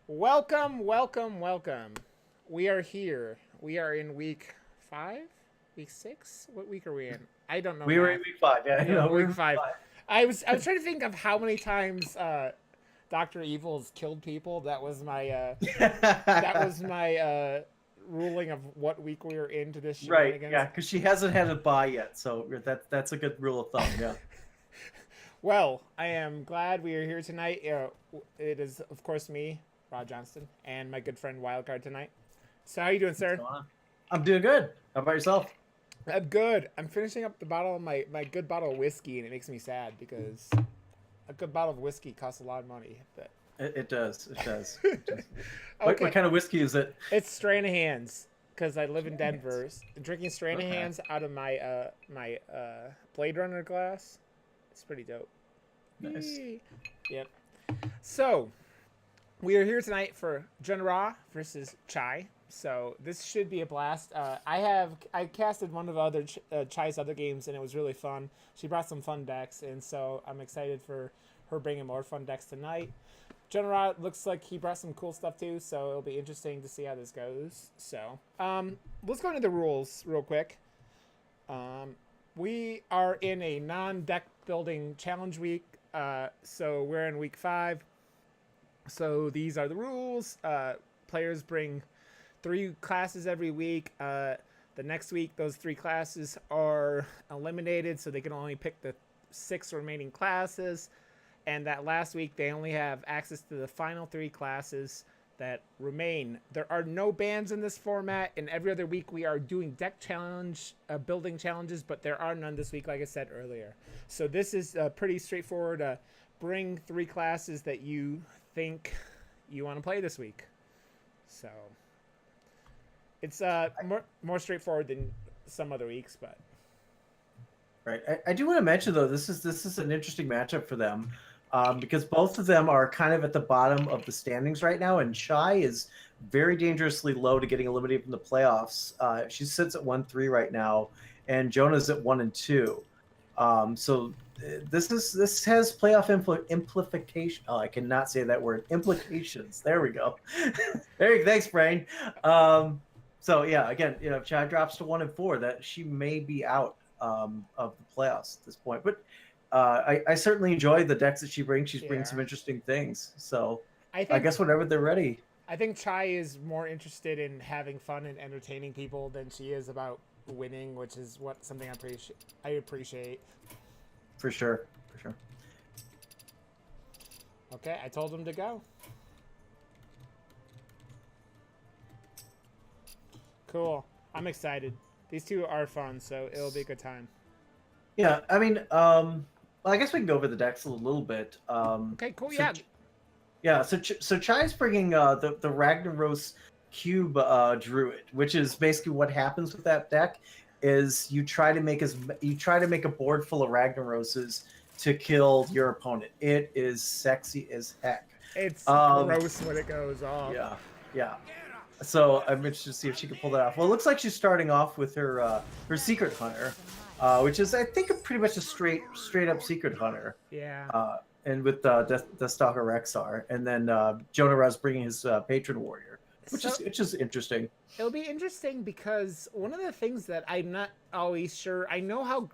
Welcome, welcome, welcome. We are here. We are in week 5? Week 6? What week are we in? I don't know We were in math. week 5. Yeah, We're we're week in week 5. 5. I was trying to think of how many times Dr. Evil's killed people. That was my ruling of what week we were into this Right. shenanigans. Yeah, because she hasn't had a buy yet, so that's a good rule of thumb. Yeah. Well, I am glad we are here tonight. It is, of course, me, Rod Johnston, and my good friend Wildcard tonight. So how you doing, What's sir? going on? I'm doing good. How about yourself? I'm good. I'm finishing up the bottle of my good bottle of whiskey, and it makes me sad because a good bottle of whiskey costs a lot of money. But It does. It does. It does. What okay, kind of whiskey is it? it's Stranahan's because I live in Yes. Denver. Drinking Okay. Stranahan's out of my Blade Runner glass. It's pretty dope. Nice. Yay. Yep. So we are here tonight for JonahRah versus Chai. So this should be a blast. I casted one of Chai's other games and it was really fun. She brought some fun decks, and so I'm excited for her bringing more fun decks tonight. JonahRah looks like he brought some cool stuff too, so it'll be interesting to see how this goes. So let's go into the rules real quick. We are in a non-deck building challenge week, so we're in week 5. So these are the rules. Players bring 3 classes every week. The next week, those 3 classes are eliminated, so they can only pick the 6 remaining classes. And that last week, they only have access to the final 3 classes that remain. There are no bans in this format, and every other week we are doing deck challenge, building challenges, but there are none this week, like I said earlier. So this is pretty straightforward. Bring 3 classes that you think you want to play this week. So it's more straightforward than some other weeks, but Right. I do want to mention though, this is an interesting matchup for them, because both of them are kind of at the bottom of the standings right now, and Chai is very dangerously low to getting eliminated from the playoffs. She sits at 1-3 right now, and Jonah's at 1-2. So this has playoff implication. Oh, I cannot say that word. Implications. There we go. Thanks, brain. So yeah, again, if Chad drops to 1-4, that she may be out of the playoffs at this point. But I certainly enjoy the decks that she brings. She's bringing yeah. some interesting things. So I I think guess whenever they're ready, I think Chai is more interested in having fun and entertaining people than she is about winning, which is what something I appreciate. for sure, for sure. Okay, I told him to go. Cool. I'm excited. These two are fun, so it'll be a good time. Yeah, I mean, well, I guess we can go over the decks a little bit. Okay, cool. So Yeah. yeah, so Chai's bringing the Ragnaros Cube Druid, which is basically what happens with that deck. Is you try to make a board full of Ragnaroses to kill your opponent. It is sexy as heck. It's Um, gross when it goes off. yeah, yeah. So I'm interested to see if she can pull that off. Well, it looks like she's starting off with her Secret Hunter, which is I think pretty much a straight up Secret Hunter. Yeah. And with Deathstalker Rexar, and then JonahRah's bringing his Patron Warrior, So which is interesting. it'll be interesting because one of the things that I'm not always sure. I know how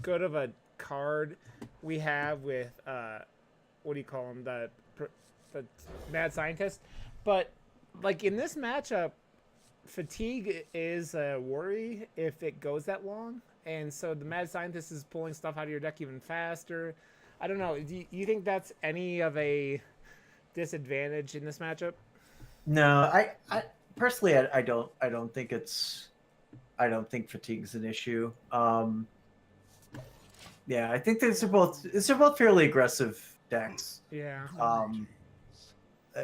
good of a card we have with what do you call him, the mad scientist, but like in this matchup, fatigue is a worry if it goes that long, and so the mad scientist is pulling stuff out of your deck even faster. I don't know. Do you think that's any of a disadvantage in this matchup? No, I personally I don't think fatigue's an issue. Yeah, I think these are both fairly aggressive decks. Yeah.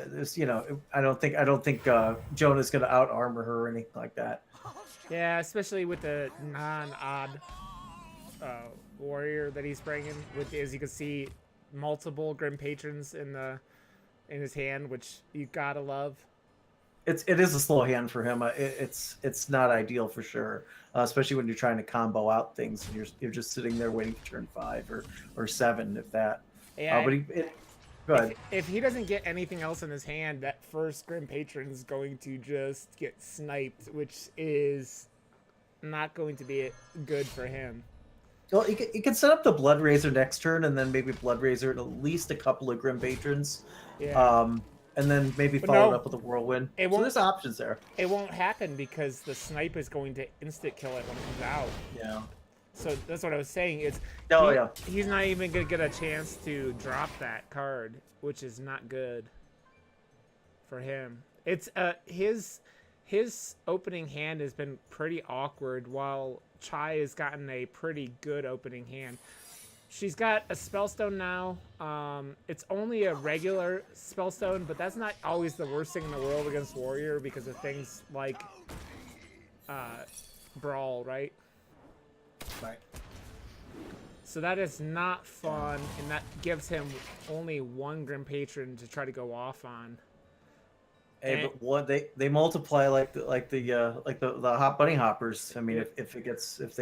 There's I don't think Jonah's gonna out armor her or anything like that. Yeah, especially with the non-odd warrior that he's bringing. With, as you can see, multiple Grim Patrons in his hand, which you gotta love. It is a slow hand for him. It's not ideal for sure, especially when you're trying to combo out things and you're just sitting there waiting for turn 5 or 7 if that. Yeah, But Good. If he doesn't get anything else in his hand, that first Grim Patron is going to just get sniped, which is not going to be good for him. Well, you can set up the Blood Razor next turn, and then maybe Blood Razor at least a couple of Grim Patrons. Yeah. And then maybe But follow no, it up with a Whirlwind. it So won't- there's options there. It won't happen because the snipe is going to instant kill it when it comes out. Yeah. So that's what I was saying. He's not even gonna get a chance to drop that card, which is not good for him. It's his opening hand has been pretty awkward, while Chai has gotten a pretty good opening hand. She's got a Spellstone now. It's only a regular Spellstone, but that's not always the worst thing in the world against Warrior because of things like Brawl, right? Right. So that is not fun, and that gives him only one Grim Patron to try to go off on. Hey, but what they multiply like the hot bunny hoppers. I mean, if they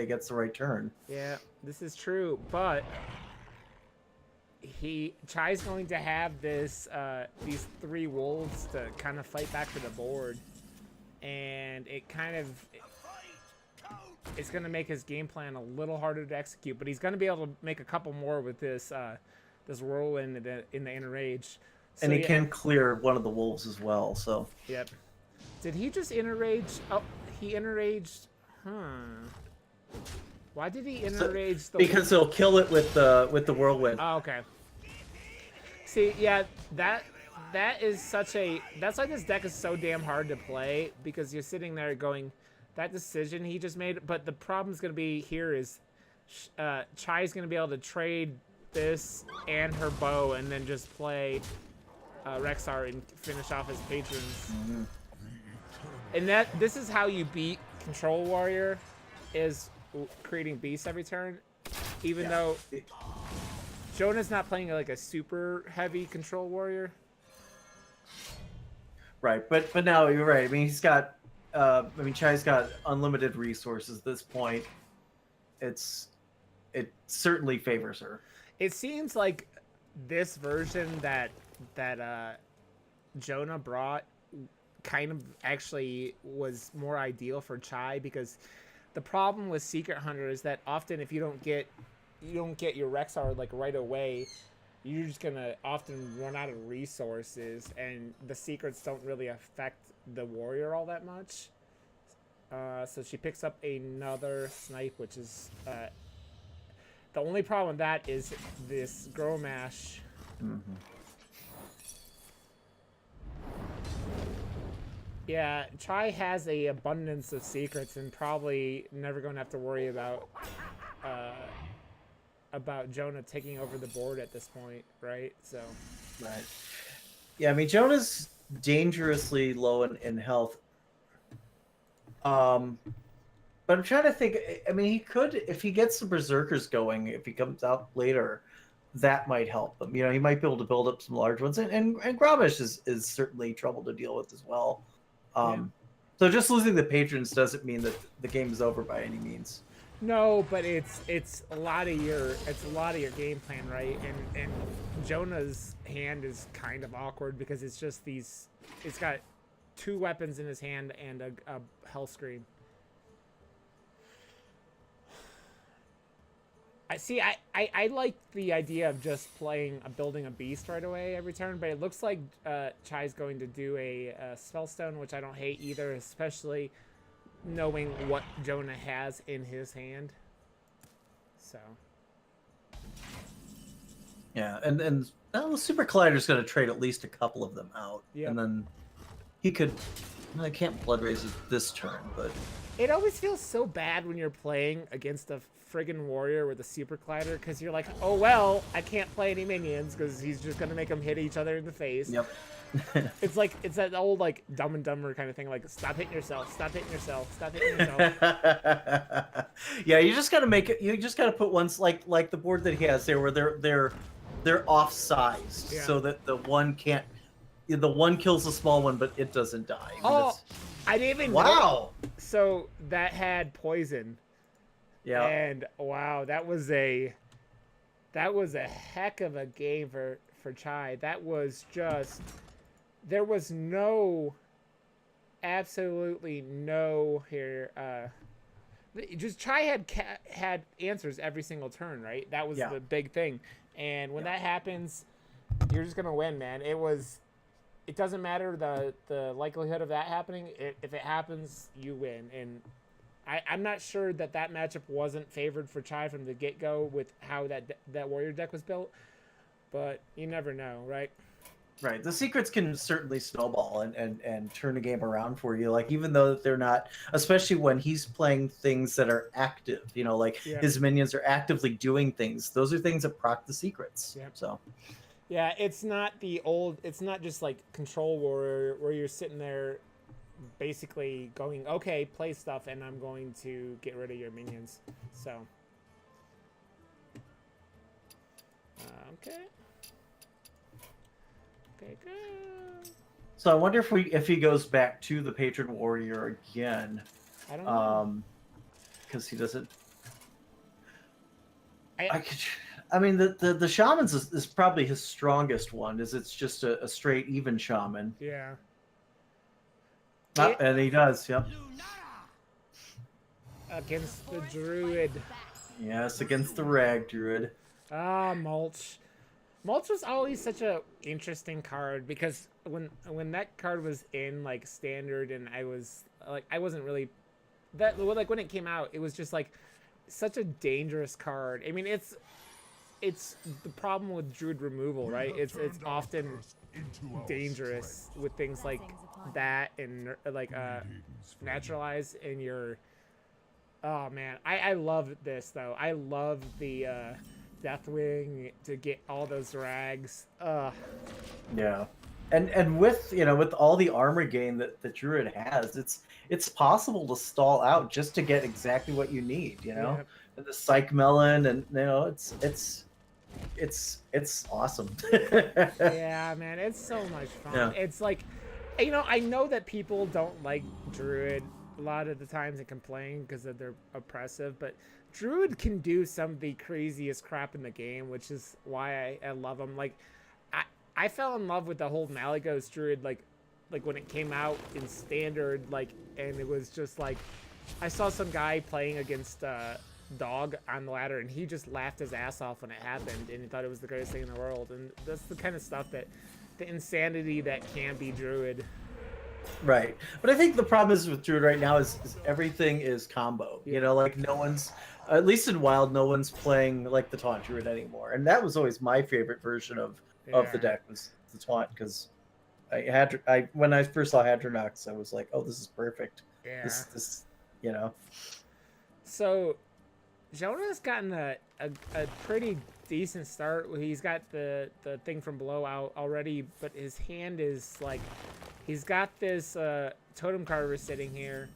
get the right turn. Yeah, this is true, but Chai's going to have this these 3 wolves to kind of fight back for the board, and it's going to make his game plan a little harder to execute. But he's going to be able to make a couple more with this this whirlwind in the inner rage. So, And he can clear one of the wolves as well. So. Yep. Did he just inner rage? Oh, he inner raged. Why did he inner rage the? Because he'll kill it with the whirlwind. Oh, okay. See, yeah, that is such a. That's why this deck is so damn hard to play, because you're sitting there going, that decision he just made. But the problem's gonna be here is, Chai's gonna be able to trade this and her bow, and then just play Rexar and finish off his patrons. Mm-hmm. And this is how you beat Control Warrior, is creating beasts every turn, even though Jonah's not playing like a super heavy Control Warrior. Right, but now you're right. I mean, he's got. Chai's got unlimited resources at this point. It certainly favors her. It seems like this version that Jonah brought kind of actually was more ideal for Chai, because the problem with Secret Hunter is that often if you don't get your Rexar like right away, you're just gonna often run out of resources, and the secrets don't really affect the warrior all that much. So she picks up another snipe, which is the only problem with that is this Gromash. Mm-hmm. Yeah, Chai has a abundance of secrets and probably never going to have to worry about Jonah taking over the board at this point, right? So. Right. Yeah, I mean, Jonah's dangerously low in health. But I'm trying to think. I mean, he could, if he gets the Berserkers going, if he comes out later, that might help him. You know, he might be able to build up some large ones. And Gromish is certainly trouble to deal with as well. So just losing the patrons doesn't mean that the game is over by any means. No, but it's a lot of your game plan, right? And Jonah's hand is kind of awkward because it's just it's got 2 weapons in his hand and a hell scream. I like the idea of just building a beast right away every turn, but it looks like Chai's going to do a Spellstone, which I don't hate either, especially knowing what Jonah has in his hand. So. Yeah, and the Super Collider's going to trade at least a couple of them out. Yep. And then he could. I can't Blood Raise this turn, but. It always feels so bad when you're playing against a friggin' warrior with a Super Collider, because you're like, oh well, I can't play any minions because he's just gonna make them hit each other in the face. Yep. It's that old like Dumb and Dumber kind of thing, like stop hitting yourself, stop hitting yourself, stop hitting yourself. Yeah, you just gotta make it. You just gotta put ones like the board that he has there, where they're off-sized, so that the one can't. The one kills the small one, but it doesn't die. Oh, I didn't even know. So that had poison. Yeah. And wow, that was a heck of a game for for Chai. That was just, there was no, absolutely no here. Just Chai had answers every single turn, right? That was the big thing. And when that happens, you're just gonna win, man. It doesn't matter the likelihood of that happening. If it happens, you win. And I'm not sure that matchup wasn't favored for Chai from the get-go with how that warrior deck was built, but you never know, right? Right. The secrets can certainly snowball and turn a game around for you. Like, even though they're not, especially when he's playing things that are active, like his minions are actively doing things. Those are things that proc the secrets. Yeah. So. Yeah, it's not it's not just like Control Warrior where you're sitting there basically going, okay, play stuff and I'm going to get rid of your minions. So. Okay. Okay, good. So I wonder if he goes back to the Patron Warrior again. I don't know. Because he doesn't. I mean, the Shaman's is probably his strongest one. It's just a straight even Shaman. Yeah. And he does. Yep. Against the Druid. Yes, against the Rag Druid. Mulch. Mulch was always such a interesting card because when that card was in like standard and I wasn't really that like when it came out, it was just like such a dangerous card. I mean, it's the problem with Druid removal, right? It's often dangerous with things like that and like naturalize in your. Oh man, I love this though. I love the Deathwing to get all those rags. Yeah, and with with all the armor gain that the Druid has, it's possible to stall out just to get exactly what you need. Yeah. And the Psych Melon, and it's awesome. Yeah, man, it's so much fun. Yeah. It's like, I know that people don't like Druid a lot of the times and complain because they're oppressive, but Druid can do some of the craziest crap in the game, which is why I love him. Like, I fell in love with the whole Malygos Druid, like when it came out in standard, and it was just like, I saw some guy playing against Dog on the ladder, and he just laughed his ass off when it happened, and he thought it was the greatest thing in the world. And that's the kind of stuff the insanity that can be Druid. Right, but I think the problem is with Druid right now is everything is combo. Like no one's, at least in Wild, no one's playing like the Taunt Druid anymore, and that was always my favorite version of the deck, was the Taunt, because when I first saw Hadronox, I was like, oh, this is perfect. Yeah. This. So, Jonah's gotten a pretty decent start. He's got the thing from Blowout already, but his hand is like, he's got this Totem Carver sitting here,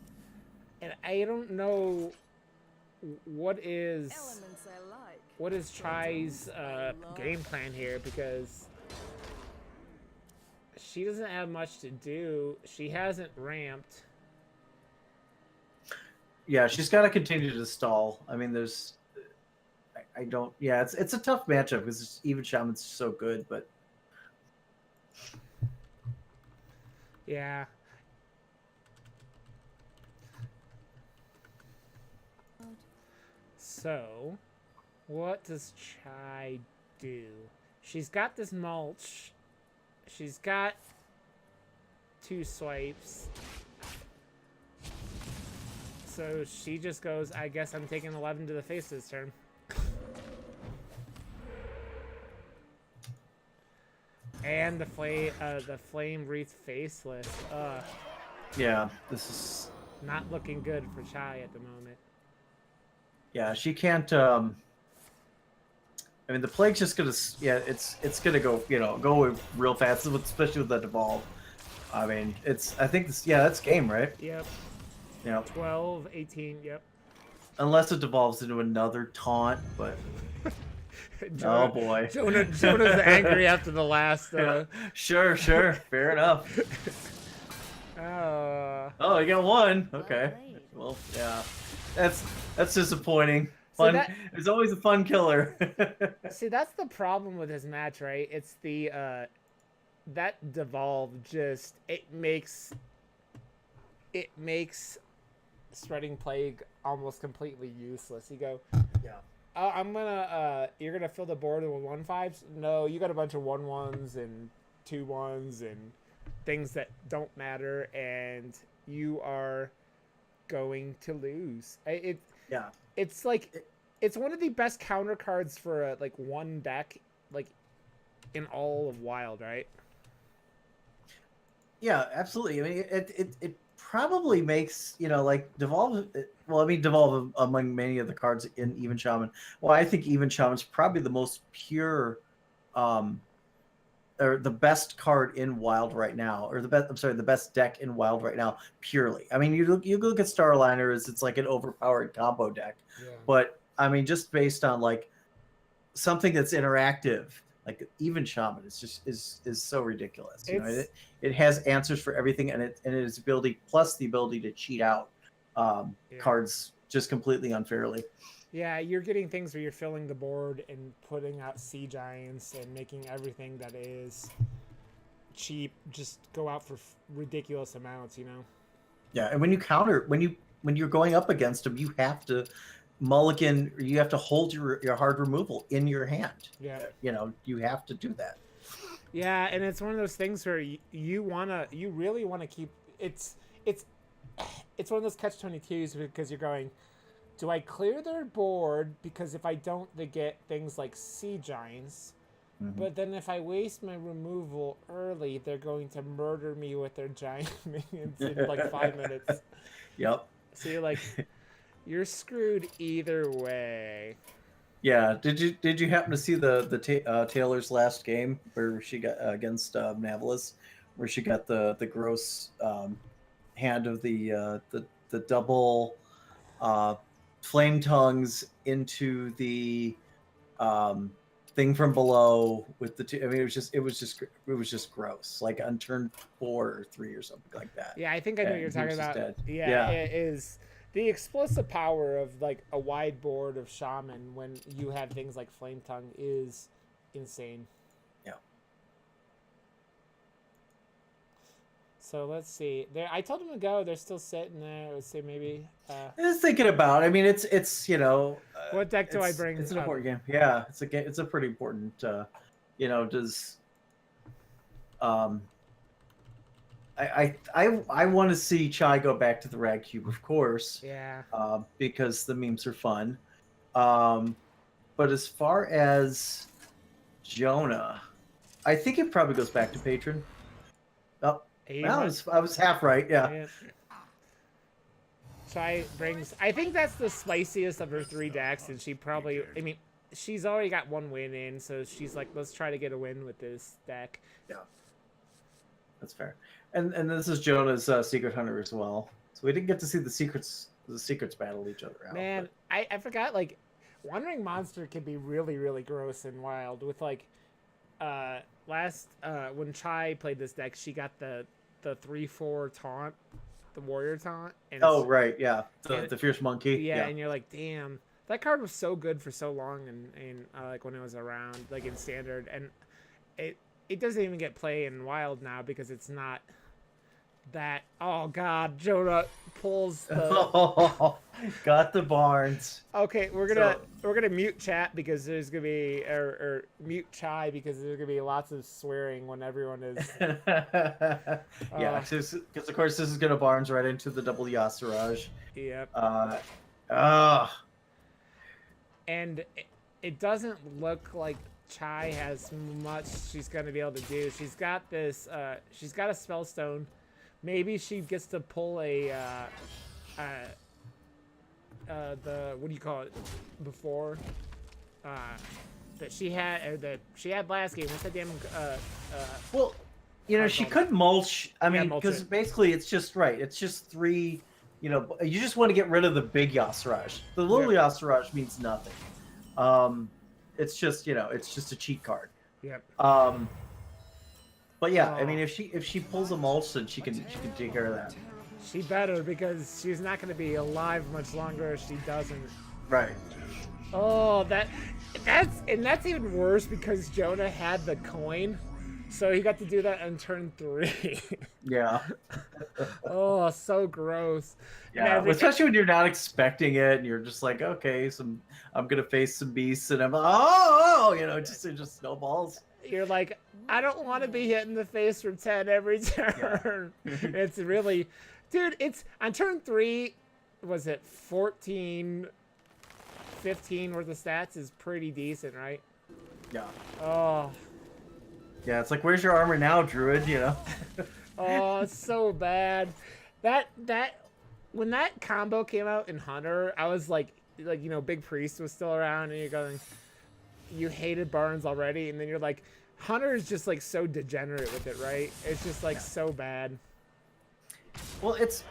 and I don't know what is Chai's game plan here, because she doesn't have much to do. She hasn't ramped. Yeah, she's got to continue to stall. I mean, I don't. Yeah, it's a tough matchup because even Shaman's so good, but. Yeah. So, what does Chai do? She's got this Mulch. She's got 2 swipes. So she just goes, I guess I'm taking 11 to the face this turn. And the flame wreath faceless. Yeah, this is not looking good for Chai at the moment. Yeah, she can't. I mean, the plague's just gonna. Yeah, it's gonna go. Go real fast, especially with the devolve. I mean, I think this. Yeah, that's game, right? Yep. Yeah. 12, 18. Yep. Unless it devolves into another taunt, but. Oh boy. Jonah's angry after the last. Sure. Fair enough. Oh, you got 1. Okay. Well, yeah. That's disappointing. So Fun. It's always a fun killer. see, that's the problem with his match, right? It's the that devolve just it makes spreading plague almost completely useless. You go, Yeah. oh, you're gonna fill the board with 1/5s. No, you got a bunch of 1/1s and 2/1s and things that don't matter, and you are going to lose. Yeah. It's like it's one of the best counter cards for like one deck, like in all of Wild, right? Yeah, absolutely. I mean, it probably makes, like devolve. Well, I mean, devolve among many of the cards in Even Shaman. Well, I think Even Shaman's probably the most pure, um, or the best card in Wild right now, or the best. I'm sorry, the best deck in Wild right now. Purely. I mean, you look at Starliners, it's like an overpowered combo deck. Yeah. But I mean, just based on like something that's interactive, like Even Shaman is so ridiculous. It has answers for everything, and its ability plus the ability to cheat out cards just completely unfairly. Yeah, you're getting things where you're filling the board and putting out sea giants and making everything that is cheap just go out for ridiculous amounts, Yeah, and when you counter when you're going up against them, you have to mulligan, or you have to hold your hard removal in your hand. Yeah. You have to do that. Yeah, and it's one of those things where you really wanna keep it's one of those catch-22s because you're going, do I clear their board? Because if I don't, they get things like sea giants. Mm-hmm. But then if I waste my removal early, they're going to murder me with their giant minions in like 5 minutes. Yep. So you're screwed either way. Yeah. Did you happen to see the Taylor's last game where she got against Navalis, where she got the gross hand of the double flame tongues into the thing from below with the two. I mean, it was just gross, like on turn 4 or 3 or something like that. Yeah, I think I know what you're talking about. Yeah, it is the explosive power of like a wide board of shaman when you have things like flame tongue is insane. Yeah. So let's see. I told them to go. They're still sitting there. Let's see, maybe. Just thinking about. I mean, it's what deck do I bring? It's an important game. Yeah, it's a pretty important. Does. I want to see Chai go back to the Rag Cube, of course. Yeah. Because the memes are fun. But as far as Jonah, I think it probably goes back to Patron. Oh. Well, I was half right, yeah. Chai brings... I think that's the spiciest of her 3 decks, and she probably... I mean, she's already got 1 win in, so she's like, let's try to get a win with this deck. Yeah. That's fair. And this is Jonah's Secret Hunter as well. So we didn't get to see the secrets battle each other out. Man, I forgot, like, Wandering Monster can be really, really gross and wild with, like... when Chai played this deck, she got the 3/4 taunt, the warrior taunt. And right, yeah, the fierce monkey. Yeah, and you're like, damn, that card was so good for so long, and like when it was around, like in standard, and it doesn't even get play in wild now because it's not that. Oh God, Jonah pulls the. Got the Barnes. Okay, we're gonna mute chat because there's gonna be or mute Chai because there's gonna be lots of swearing when everyone is. Yeah, because of course this is gonna Barnes right into the double Yasiraj. Yep. And it doesn't look like Chai has much she's gonna be able to do. She's got this. She's got a Spellstone. Maybe she gets to pull a. The what do you call it before that she had last game. What's that damn well, she could mulch. I mean, because basically it's just 3. You just want to get rid of the big Yasiraj. The little Yasiraj means nothing. It's just it's just a cheat card. Yep. But yeah, I mean, if she pulls a mulch, then she can take care of that. She better, because she's not going to be alive much longer if she doesn't. Right. Oh, that's even worse because Jonah had the coin, so he got to do that on turn 3. Yeah. Oh, so gross. And Yeah, especially when you're not expecting it, and you're just like, okay, I'm gonna face some beasts, and I'm like, oh, it just snowballs. you're like, I don't want to be hit in the face for 10 every turn. Yeah. It's really, dude. It's on turn 3. Was it 14, 15 worth of stats is pretty decent, right? Yeah. Oh, Yeah, it's like, where's your armor now, Druid? oh, it's so bad. That when that combo came out in Hunter, I was like Big Priest was still around, and you're going, you hated Barnes already, and then you're like, Hunter is just like so degenerate with it, right? It's just like so bad. Well, it's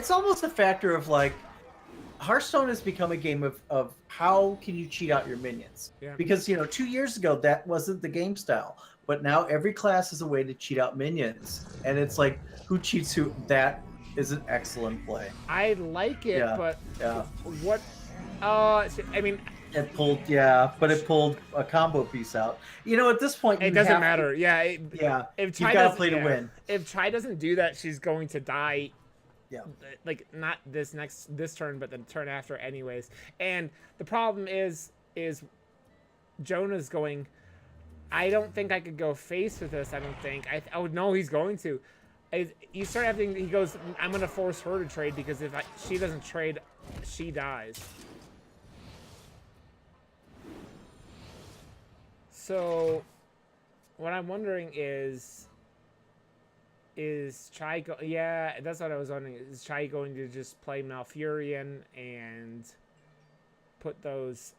almost a factor of like, Hearthstone has become a game of how can you cheat out your minions? Yeah. Because 2 years ago that wasn't the game style, but now every class is a way to cheat out minions, and it's like, who cheats who? That is an excellent play. I like it, but what? I mean, it pulled a combo piece out. At this point, it doesn't matter. If you've Chai got to play to win. If Chai doesn't do that, she's going to die. Yeah. Like not this turn, but the turn after, anyways. And the problem is Jonah's going, I don't think I could go face with this. I don't think. Oh no, he's going to. You start having. He goes, I'm gonna force her to trade because if she doesn't trade, she dies. So, what I'm wondering is Chai yeah, that's what I was wondering. Is Chai going to just play Malfurion and put those?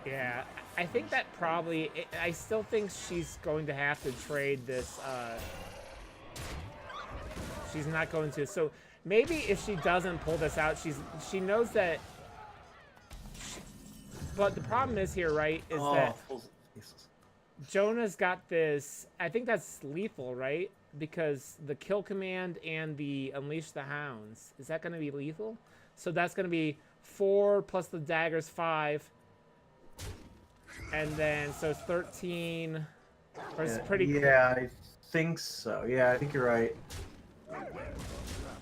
Yeah, I think that probably. I still think she's going to have to trade this. She's not going to. So maybe if she doesn't pull this out, she knows that. But the problem is here, right? Is that Jonah's got this. I think that's lethal, right? Because the kill command and the unleash the hounds. Is that going to be lethal? So that's going to be 4 plus the daggers 5. And then, so 13. It's pretty. Yeah, I think so. Yeah, I think you're right.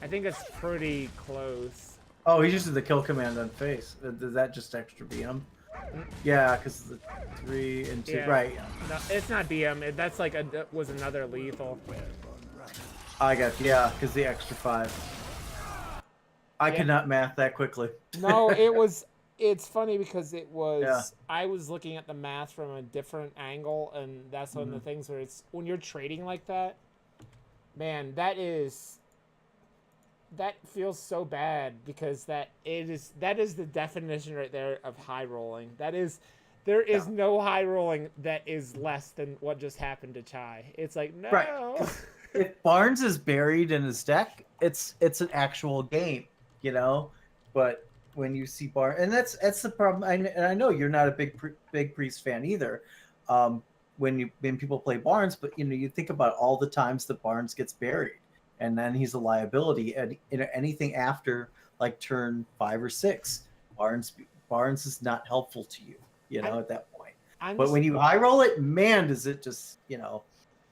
I think it's pretty close. Oh, he just did the kill command on face. Does that just extra BM? Yeah, because the 3 and 2. Yeah. Right. No, it's not BM. That's like was another lethal. I got because the extra 5. I could not math that quickly. No, it was. It's funny because it was. Yeah. I was looking at the math from a different angle, and that's one of the things where it's when you're trading like that. Man, that feels so bad because that is the definition right there of high rolling. There is no high rolling that is less than what just happened to Chai. It's like, no. Right. If Barnes is buried in his deck, it's an actual game, But when you see Barnes, and that's the problem. And I know you're not a big Priest fan either. When people play Barnes, but you think about all the times that Barnes gets buried, and then he's a liability. And anything after like turn 5 or 6, Barnes is not helpful to you, at that point. But when you high roll it, man, does it just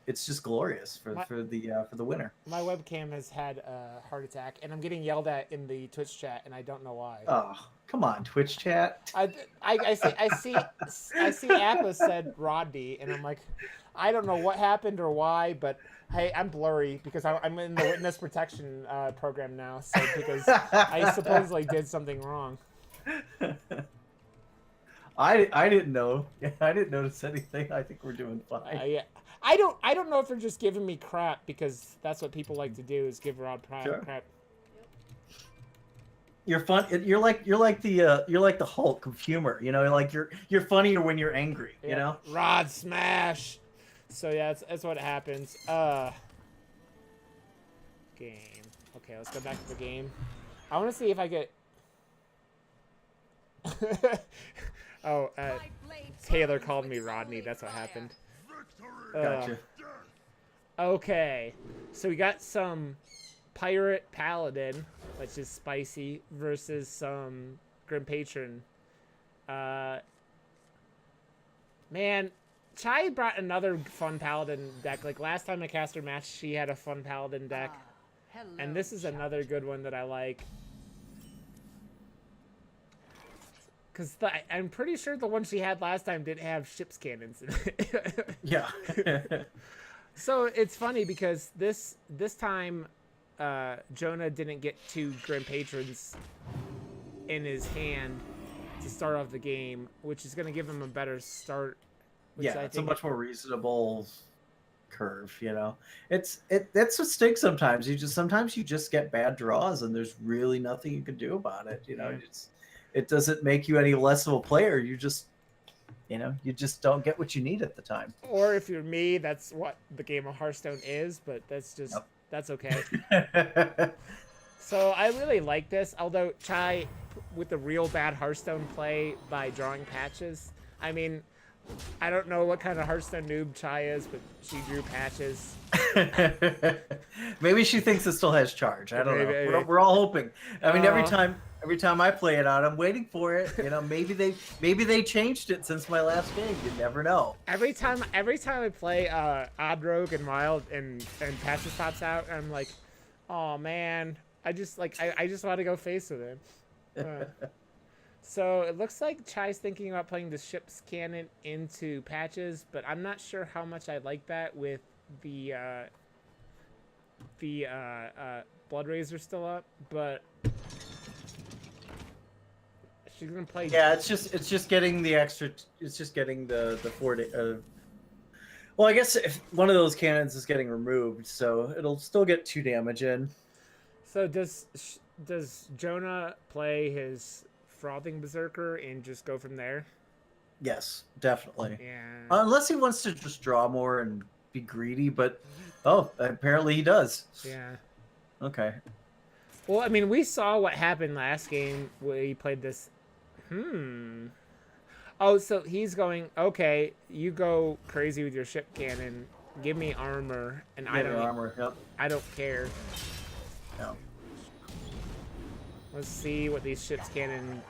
it's just glorious for the winner. My webcam has had a heart attack, and I'm getting yelled at in the Twitch chat, and I don't know why. Oh, come on, Twitch chat. I see Appa said Rodney, and I'm like, I don't know what happened or why, but hey, I'm blurry because I'm in the witness protection program now, so because I supposedly did something wrong. I didn't know. I didn't notice anything. I think we're doing fine. Yeah. I don't know if they're just giving me crap because that's what people like to do is give Rod crap. You're fun. You're like the Hulk of humor. Like you're funnier when you're angry. Rod smash. So yeah, that's what happens. Game. Okay, let's go back to the game. I want to see if I get. Taylor called me Rodney. That's what happened. Gotcha. Okay, so we got some pirate paladin, which is spicy, versus some Grim Patron. Man, Chai brought another fun Paladin deck. Like last time I cast her match, she had a fun Paladin deck. And this is another good one that I like. Because I'm pretty sure the one she had last time didn't have ship's cannons in it. Yeah. So it's funny because this time Jonah didn't get 2 Grim Patrons in his hand to start off the game, which is going to give him a better start. Yeah, it's a much more reasonable curve, you know. That's what stinks sometimes. Sometimes you just get bad draws and there's really nothing you can do about it, you know. Yeah. It doesn't make you any less of a player. You just don't get what you need at the time. Or if you're me, that's what the game of Hearthstone is, but that's just that's okay. So I really like this, although Chai with the real bad Hearthstone play by drawing patches. I mean, I don't know what kind of Hearthstone noob Chai is, but she drew patches. Maybe she thinks it still has charge. I don't know. Maybe. We're all hoping. I mean, every time I play it out, I'm waiting for it. You know, maybe they changed it since my last game. You never know. Every time I play Odd Rogue and Wild and patches pops out, I'm like, oh man, I just want to go face with him. So it looks like Chai's thinking about playing the ship's cannon into patches, but I'm not sure how much I like that with the Blood Razor still up. But she's gonna play. Yeah, it's just getting the extra. It's just getting the 4 day. Well, I guess if one of those cannons is getting removed, so it'll still get 2 damage in. So does Jonah play his Frothing Berserker and just go from there? Yes, definitely. Yeah. Unless he wants to just draw more and be greedy, but apparently he does. Yeah. Okay. Well, I mean, we saw what happened last game where he played this. Oh, so he's going, okay, you go crazy with your ship cannon. Give me armor, and I don't care. No. Let's see what these ships cannon.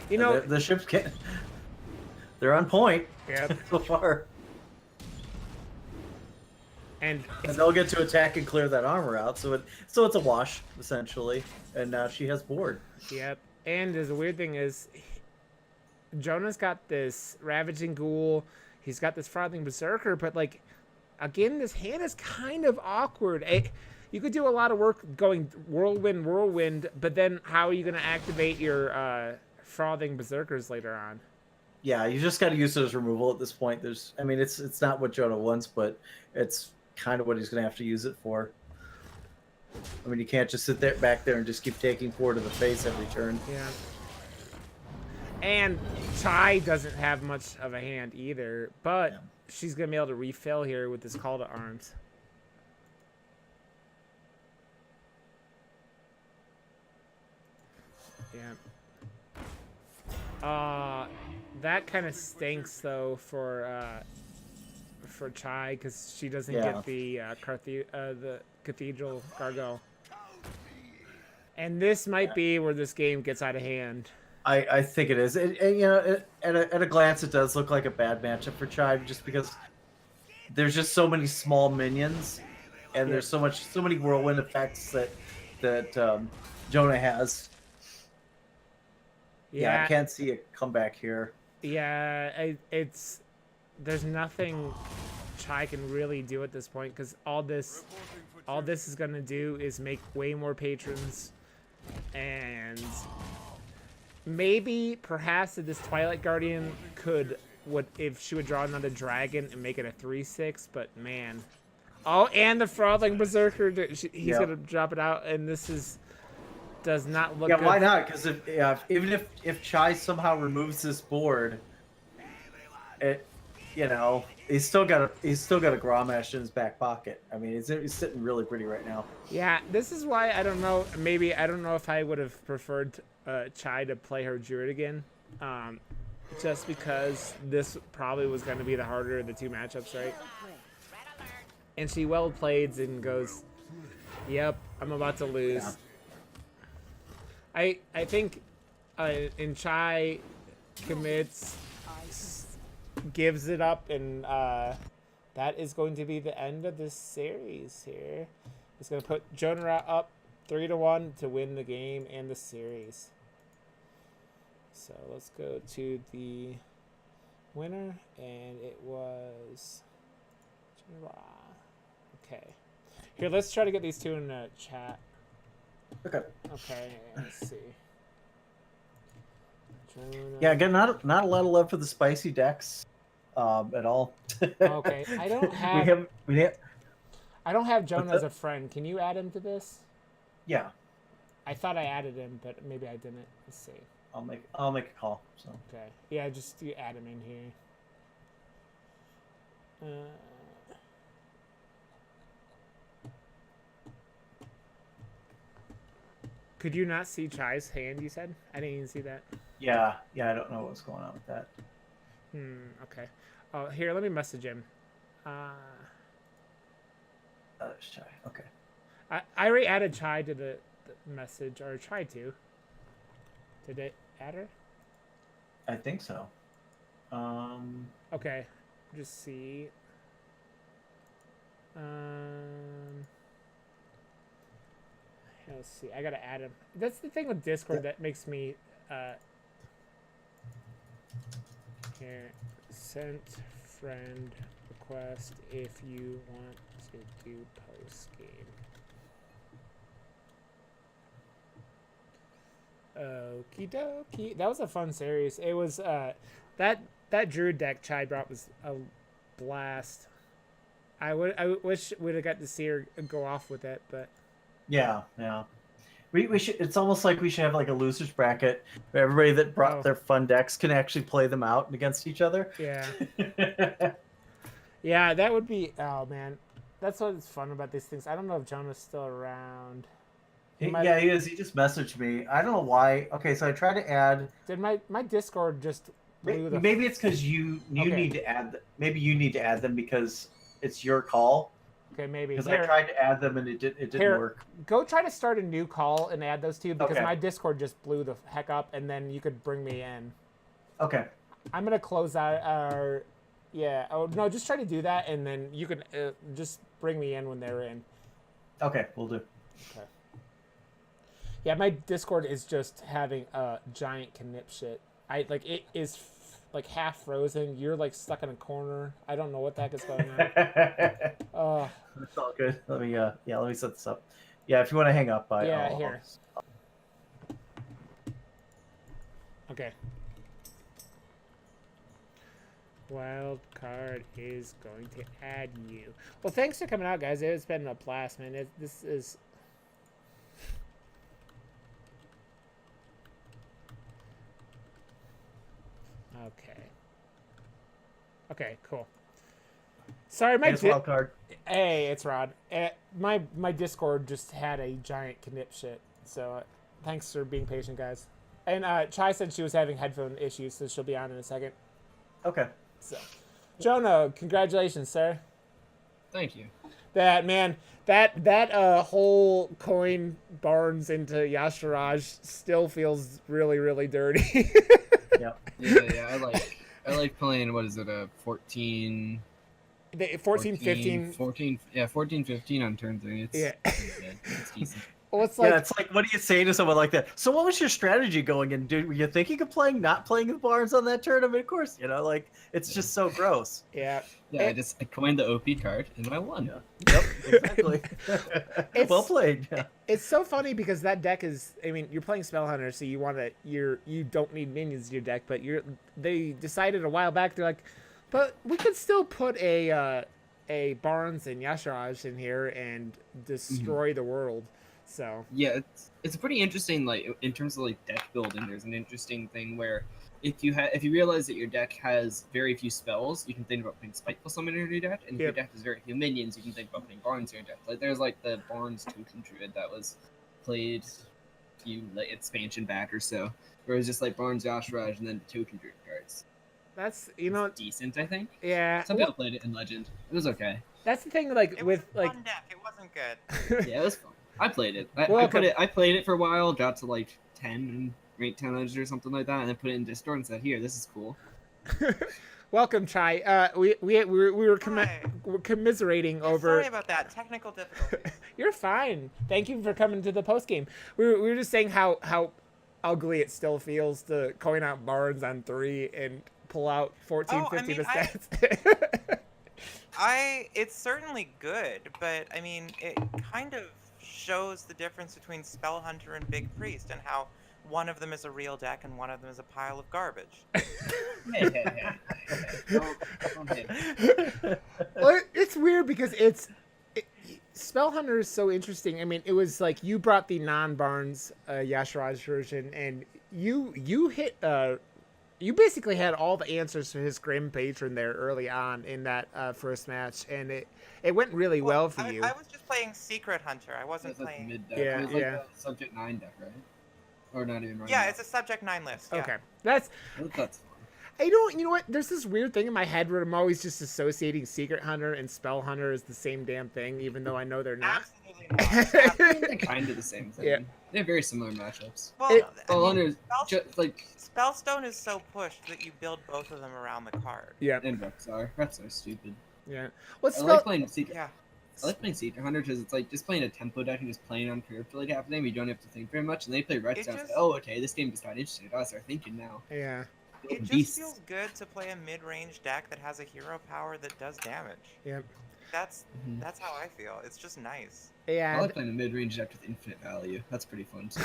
You know, the ships can. They're on point. Yep. So far. And they'll get to attack and clear that armor out, so it's a wash essentially. And now she has board. Yep. And the weird thing is, Jonah's got this Ravaging Ghoul. He's got this Frothing Berserker, but like, again, this hand is kind of awkward. You could do a lot of work going whirlwind, but then how are you going to activate your Frothing Berserkers later on? Yeah, you just got to use it as removal at this point. It's not what Jonah wants, but it's kind of what he's going to have to use it for. I mean, you can't just sit back there and just keep taking 4 to the face every turn. Yeah. And Chai doesn't have much of a hand either, but she's going to be able to refill here with this Call to Arms. Yeah. That kind of stinks though for Chai because she doesn't get the Cathedral Gargoyle. And this might be where this game gets out of hand. I think it is. At a glance, it does look like a bad matchup for Chai, just because there's just so many small minions, and there's so many whirlwind effects that Jonah has. Yeah, I can't see a comeback here. Yeah, there's nothing Chai can really do at this point because all this is gonna do is make way more patrons, and maybe perhaps this Twilight Guardian if she would draw another dragon and make it a 3/6, but man. Oh, and the Frothing Berserker, he's gonna drop it out, and does not look good. Why not? Because even if Chai somehow removes this board, he's still got a Grommash in his back pocket. I mean, he's sitting really pretty right now. Yeah, this is why I don't know. Maybe I don't know if I would have preferred Chai to play her Druid again, just because this probably was going to be the harder of the 2 matchups, right? And she well plays and goes, "Yep, I'm about to lose." Yeah. I think and Chai commits, gives it up, and that is going to be the end of this series here. It's going to put JonahRah up 3-1 to win the game and the series. So let's go to the winner, and it was JonahRah. Okay. Here, let's try to get these two in the chat. Okay. Okay, let's see. Yeah, again, not a lot of love for the spicy decks at all. Okay, I don't have. we have. I don't have Jonah as a friend. Can you add him to this? Yeah. I thought I added him, but maybe I didn't. Let's see. I'll make a call. So. Okay. Yeah, just you add him in here. Could you not see Chai's hand, you said? I didn't even see that. Yeah, I don't know what's going on with that. Okay. Oh, here, let me message him. Chai. Okay. I already added Chai to the message, or tried to. Did it add her? I think so. Okay. Just see. Let's see. I gotta add him. That's the thing with Discord that makes me here, sent friend request if you want to do post game. Okie dokie. That was a fun series. It was that Druid deck Chai brought was a blast. I wish we'd have got to see her go off with it, but yeah. We should. It's almost like we should have like a losers bracket where everybody that brought their fun decks can actually play them out against each other. Yeah. Yeah, that would be. Oh man, that's what's fun about these things. I don't know if Jonah's still around. Yeah, he is. He just messaged me. I don't know why. Okay, so I tried to add. Did my Discord just blew the... Maybe it's because you need to add. Maybe you need to add them because it's your call. Okay, maybe. Because I tried to add them and it didn't work. Go try to start a new call and add those two because my Discord just blew the heck up, and then you could bring me in. Okay. I'm gonna close out our. Yeah. Oh no, just try to do that, and then you can just bring me in when they're in. Okay, we'll do. Okay. Yeah, my Discord is just having a giant knip shit. It is like half frozen. You're like stuck in a corner. I don't know what the heck is going on. It's all good. Let me set this up. Yeah, if you want to hang up, here. Okay. Wild card is going to add you. Well, thanks for coming out, guys. It's been a blast, man. This is. Okay, cool. Sorry, my wild card. Hey, it's Rod. My Discord just had a giant knip shit. So, thanks for being patient, guys. And Chai said she was having headphone issues, so she'll be on in a second. Okay. So, Jonah, congratulations, sir. Thank you. That whole coin Barnes into Yasharaj still feels really, really dirty. Yeah. I like playing. What is it? 14, 15. 14, 15 on turn 3. It's decent. Well, it's like, what do you say to someone like that? So, what was your strategy going in? Were you thinking of not playing the Barnes on that turn? I mean, of course, it's just so gross. Yeah. Yeah, I coined the OP card and I won. Yeah. Yep, exactly. Well played. Yeah. It's so funny because that deck is. I mean, you're playing Spellhunter, so you don't need minions in your deck, but they decided a while back they're like, but we could still put a Barnes and Yasharaj in here and destroy the world. So yeah, it's pretty interesting. Like in terms of like deck building, there's an interesting thing where if you realize that your deck has very few spells, you can think about putting Spiteful Summon in your deck, and if your deck has very few minions, you can think about putting Barnes in your deck. Like there's like the Barnes Token Druid that was played a few expansion back or so, where it was just like Barnes Yasharaj and then the Token Druid cards. That's it's decent, I think. Yeah. Some people played it in Legend. It was okay. That's the thing, like it with was a like fun deck. It wasn't good. Yeah, it was fun. I played it. I played it for a while. Got to like 10 and ranked challenge or something like that, and then put it in Discord and said, "Here, this is cool." Welcome, Chai. We were Hi. commiserating Yeah, over. sorry about that. Technical difficulties. You're fine. Thank you for coming to the post game. We were just saying how ugly it still feels to coin out Barnes on 3 and pull out 1450 to stats. It's certainly good, but I mean, it kind of shows the difference between Spell Hunter and Big Priest and how one of them is a real deck and one of them is a pile of garbage. Hey. Don't hit me. Well, it's weird because Spell Hunter is so interesting. I mean, it was like you brought the non-Barnes JonahRah version, and you hit you basically had all the answers to his Grim Patron there early on in that first match, and it went really well for you. I was just playing Secret Hunter. I wasn't It's like playing. mid deck. Yeah, It was like yeah. a subject 9 deck, right? Or not even right. Yeah, now. it's a Subject 9 list. Yeah. Okay, that's That's fun. you know what? There's this weird thing in my head where I'm always just associating Secret Hunter and Spell Hunter as the same damn thing, even though I know they're not. Absolutely not. They're kind of the same thing. Yeah. They have very similar matchups. Well, It- Spell I mean, Hunter's just like Spellstone is so pushed that you build both of them around the card. Yeah, and Rexar. Rexar is stupid. yeah. What's I Spell? like playing Secret. Yeah. I like playing Secret Hunter because it's like just playing a tempo deck and just playing on curve for like half the game. You don't have to think very much, and they play Red It Sounds. just- Oh, okay, this game just got interesting. I start thinking now. Yeah, It just Beasts. feels good to play a mid-range deck that has a hero power that does damage. yeah, That's Mhm. that's how I feel. It's just nice. yeah. I like playing a mid-range deck with infinite value. That's pretty fun too.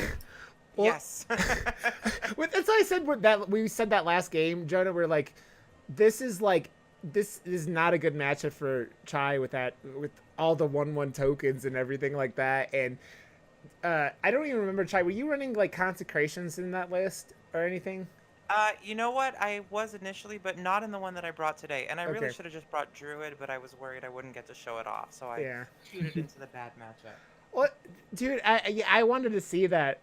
Well- Yes. That's what I said. We said that last game, Jonah. We're like, this is not a good matchup for Chai with all the 1/1 tokens and everything like that. And I don't even remember, Chai. Were you running like consecrations in that list or anything? You know what? I was initially, but not in the one that I brought today. And I really Okay. should have just brought Druid, but I was worried I wouldn't get to show it off, so I Yeah. tuned into the bad matchup. Well, dude, I wanted to see the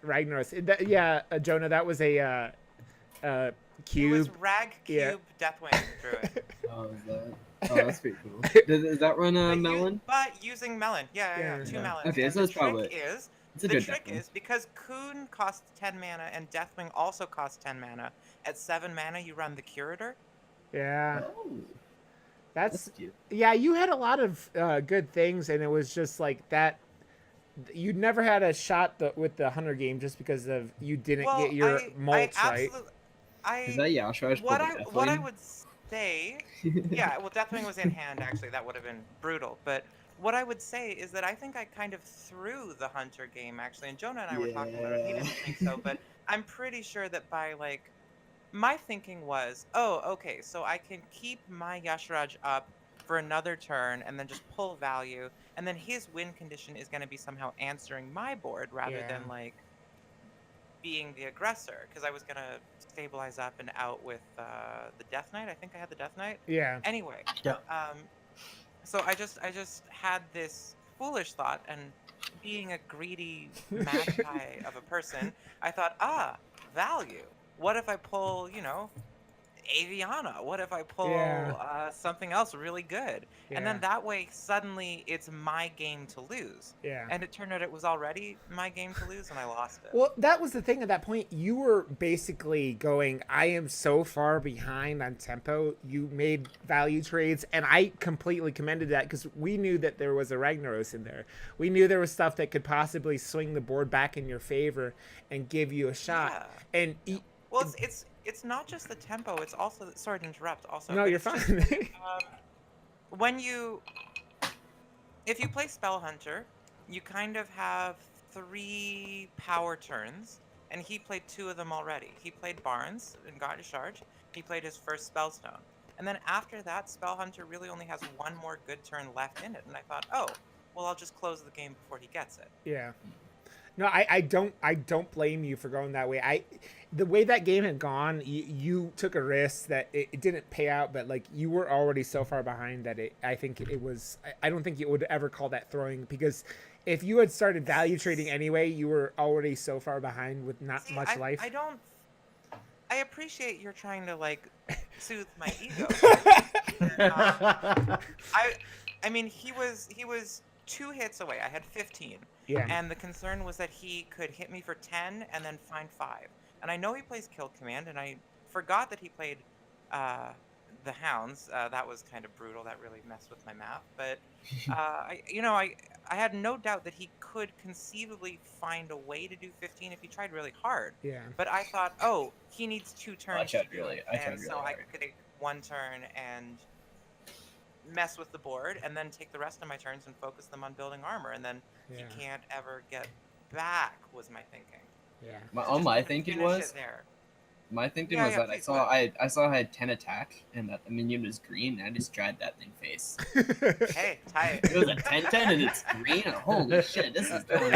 Ragnaros. Jonah, that was a It cube. was Rag Yeah. Cube Deathwing Druid. Oh, is that? Oh, that's pretty cool. Does that run Melon? But using Melon. Yeah, Yeah. 2 Yeah. melons. Okay, And so the it's probably- trick is It's a the good trick deck. is because Coon costs 10 mana and Deathwing also costs 10 mana. At 7 mana, you run the Curator. Yeah, Oh, that's that's cute. yeah. You had a lot of good things, and it was just like that. You never had a shot with the Hunter game just because of you didn't Well, get your I mulch right. absolutely, Is that Yashra's what I would say, yeah, well, Deathwing was in hand actually. That would have been brutal. But what I would say is that I think I kind of threw the Hunter game actually, and Jonah and I were talking about it. He didn't think so, but I'm pretty sure that by like, my thinking was, oh, okay, so I can keep my Yashraj up for another turn and then just pull value, and then his win condition is going to be somehow answering my board rather Yeah. than like being the aggressor, because I was going to stabilize up and out with the Death Knight. I think I had the Death Knight. Yeah, Anyway, Yeah. so I just had this foolish thought, and being a greedy magpie of a person, I thought, value. What if I pull, Aviana? What if I pull Yeah. something else really good? And then Yeah. that way, suddenly, it's my game to lose. yeah. And it turned out it was already my game to lose, and I lost it. Well, that was the thing at that point. You were basically going, I am so far behind on tempo. You made value trades, and I completely commended that because we knew that there was a Ragnaros in there. We knew there was stuff that could possibly swing the board back in your favor and give you a shot. Yeah. And Well, it's not just the tempo. It's also sorry to interrupt. Also, no, but you're it's just, fine. if you play Spell Hunter, you kind of have 3 power turns, and he played 2 of them already. He played Barnes and got his charge. He played his first Spellstone, and then after that, Spell Hunter really only has 1 more good turn left in it. And I thought, oh, well, I'll just close the game before he gets it. Yeah. No, I don't blame you for going that way. The way that game had gone, you took a risk that it didn't pay out, but like you were already so far behind that I think it was. I don't think you would ever call that throwing, because if you had started value trading anyway, you were already so far behind with not See, much life. I appreciate you're trying to like soothe my ego. I mean, he was 2 hits away. I had 15. Yeah. And the concern was that he could hit me for 10 and then find 5. And I know he plays Kill Command, and I forgot that he played the Hounds. That was kind of brutal. That really messed with my math. But I had no doubt that he could conceivably find a way to do 15 if he tried really hard. Yeah. But I thought, oh, he needs 2 turns to do it. I tried And really so I hard. could take 1 turn and mess with the board, and then take the rest of my turns and focus them on building armor, and then Yeah. he can't ever get back, was my thinking. Yeah. My thinking was there. My thinking Yeah, was yeah, that please, I saw I had 10 attack and that the minion was green, and I just tried that thing face. Hey, tight. It was a 10-10 and it's green. Holy shit, this is going.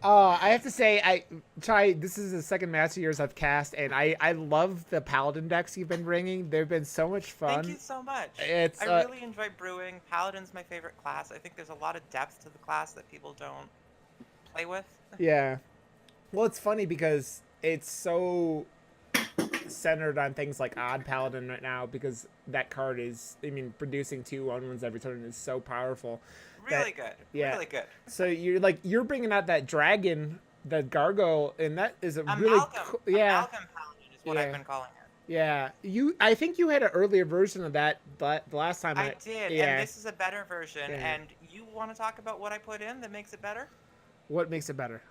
I have to say, this is the second match of yours I've cast, and I love the Paladin decks you've been bringing. They've been so much fun. Thank you so much. It's I really enjoy brewing. Paladin's my favorite class. I think there's a lot of depth to the class that people don't play with. Yeah. Well, it's funny because it's so centered on things like Odd Paladin right now, because that card is, producing 2 1/1s every turn is so powerful. Really good. Yeah. Really good. So you're bringing out that dragon, the gargoyle, and that is a really cool, yeah. Amalgam Paladin is what I've been calling it. Yeah. I think you had an earlier version of that, but the last time I did, yeah. and this is a better version. Yeah. And you want to talk about what I put in that makes it better? What makes it better?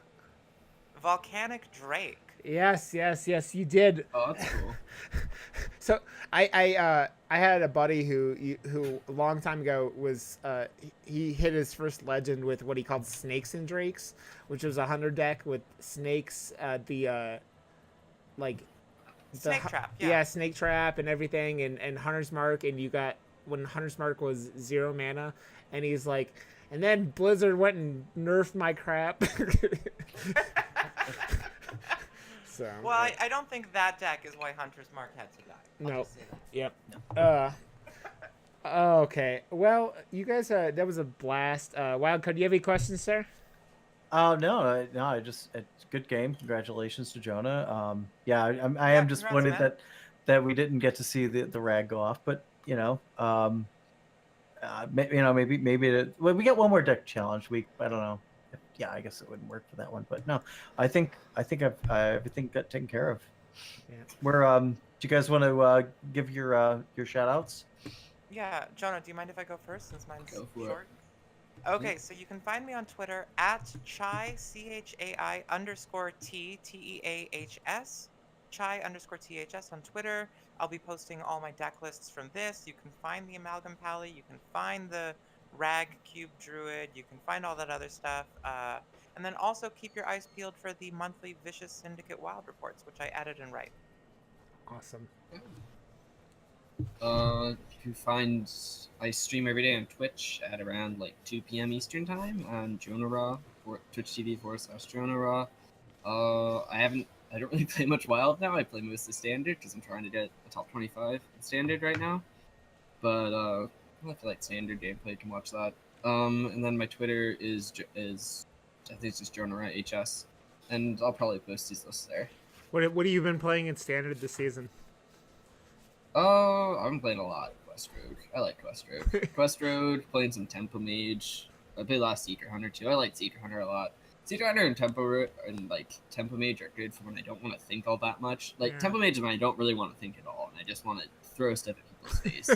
Volcanic Drake. Yes, you did. Oh, that's cool. So I had a buddy who a long time ago was he hit his first legend with what he called Snakes and Drakes, which was a hunter deck with snakes, Snake Trap. Yeah, Snake Trap and everything, and Hunter's Mark, and you got when Hunter's Mark was 0 mana, and he's like, and then Blizzard went and nerfed my crap. So, well, I don't think that deck is why Hunter's Mark had to die. No. Just say that. Yep. No. Okay. Well, you guys, that was a blast. Wildcard, do you have any questions, sir? No. It's a good game. Congratulations to Jonah. Yeah, I am disappointed congrats, that we didn't get to see the rag go off, but maybe we get one more deck challenge week. I don't know. Yeah, I guess it wouldn't work for that one, but no, I think I've everything got taken care of. Yeah. Do you guys want to give your shout outs? Yeah, Jonah, do you mind if I go first since mine's Go for it. short? Okay, so you can find me on Twitter at Chai CHAI_TEAHS. Chai_THS on Twitter. I'll be posting all my deck lists from this. You can find the Amalgam Pally. You can find the Rag Cube Druid. You can find all that other stuff. And then also keep your eyes peeled for the monthly Vicious Syndicate Wild reports, which I edit and write. Awesome. You can find I stream every day on Twitch at around 2 p.m. Eastern time on JonahRah, Twitch TV/JonahRah. I don't really play much Wild now. I play mostly Standard because I'm trying to get a top 25 in Standard right now. But if you like Standard gameplay, you can watch that. And then my Twitter is I think it's just JonahRah HS, and I'll probably post these lists there. What have you been playing in Standard this season? I've been playing a lot of Quest Rogue. I like Quest Rogue. Quest Rogue, playing some Tempo Mage. I played a lot of Secret Hunter too. I like Secret Hunter a lot. Secret Hunter and Tempo Mage are good for when I don't want to think all that much. Tempo Mage is when I don't really want to think at all, and I just want to throw stuff at people's face.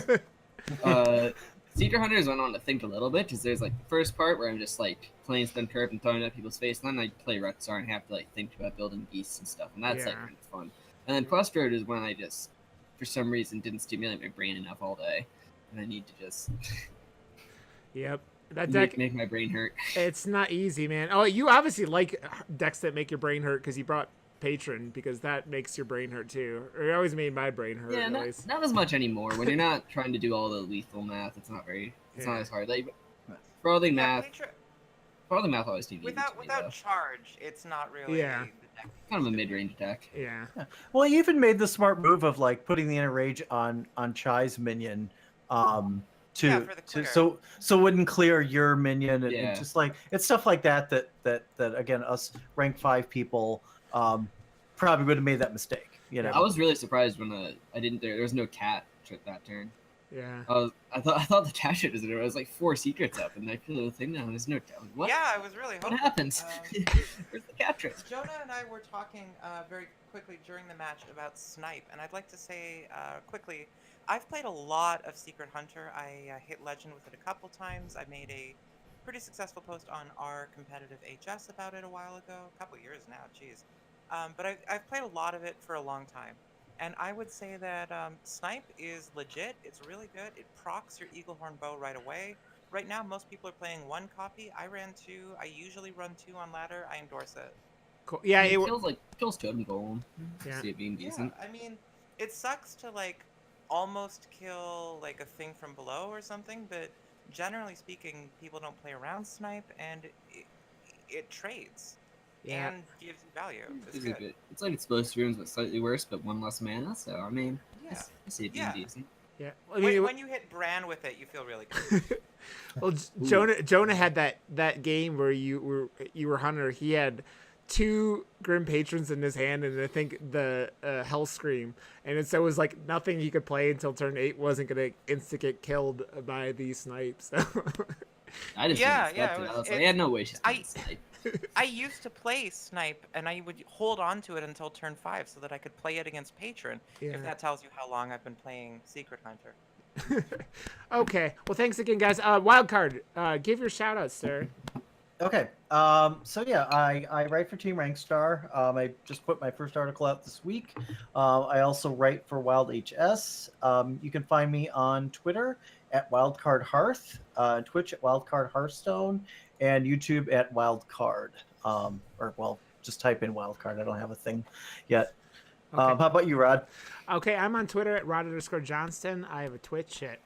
Secret Hunter is when I want to think a little bit, because there's the first part where I'm just playing Stun Curve and throwing it at people's face, and then I play Rexar and have to think about building beasts and stuff, and that's kind of fun. And then Quest Road is when I just, for some reason, didn't stimulate my brain enough all day, and I need to just Yep. That deck make my brain hurt. It's not easy, man. Oh, you obviously like decks that make your brain hurt because you brought Patron, because that makes your brain hurt too. Or it always made my brain hurt. Yeah, not as much anymore. When you're not trying to do all the lethal math, it's not as hard. For all the math, always TV. Without charge, it's not really the deck. Kind of a mid-range deck. Yeah. Well, he even made the smart move of putting the inner rage on Chai's minion, so it wouldn't clear your minion, and just it's stuff like that again, us rank 5 people probably would have made that mistake. I was really surprised when there was no cat that turn. Yeah. I thought the dash it was there. was like 4 secrets up, and I feel the thing now. There's no down. What? Yeah, I was really What hoping. happens? Where's the capture? Jonah and I were talking very quickly during the match about snipe, and I'd like to say quickly, I've played a lot of Secret Hunter. I hit Legend with it a couple times. I made a pretty successful post on our competitive HS about it a while ago, a couple years now, jeez. But I've played a lot of it for a long time. And I would say that snipe is legit. It's really good. It procs your Eaglehorn bow right away. Right now, most people are playing 1 copy. I ran 2. I usually run 2 on ladder. I endorse it. Cool. Yeah, it it kills totem golem. Yeah. See it being decent. Yeah, I mean, it sucks to like almost kill like a thing from below or something, but generally speaking, people don't play around snipe, and it trades Yeah. and gives you value. It's It's good. good. It's like explosive runes, but slightly worse, but 1 less mana. So I mean, Yeah. I see it being Yeah. decent. Yeah. I mean, When you hit Bran with it, you feel really good. well, Jonah had that game where you were Hunter. He had 2 Grim Patrons in his hand, and I think the Hell Scream, and so it was like nothing he could play until turn 8 wasn't gonna insta get killed by these snipes. I just Yeah, didn't yeah, expect it it. I was- was like, it- yeah, no way she's gonna snipe. I used to play snipe, and I would hold on to it until turn 5 so that I could play it against Patron. Yeah. If that tells you how long I've been playing Secret Hunter. Okay. Well, thanks again, guys. Wildcard, give your shout outs, sir. Okay. So yeah, I write for Team Rankstar. I just put my first article out this week. I also write for Wild HS. You can find me on Twitter at Wildcard Hearth, Twitch at Wildcard Hearthstone, and YouTube at Wildcard. Or well, just type in Wildcard. I don't have a thing yet. Okay. How about you, Rod? Okay, I'm on Twitter at Rod_Johnston. I have a Twitch at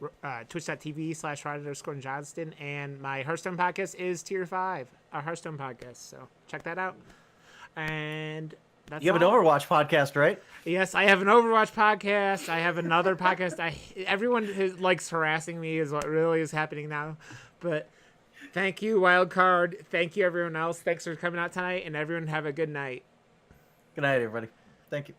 twitch.tv/Rod_Johnston. And my Hearthstone podcast is Tier 5, a Hearthstone podcast. So check that out. And that's You have an all. Overwatch podcast, right? Yes, I have an Overwatch podcast. I have another podcast. Everyone who likes harassing me is what really is happening now. But thank you, Wildcard. Thank you, everyone else. Thanks for coming out tonight. And everyone have a good night. Good night, everybody. Thank you.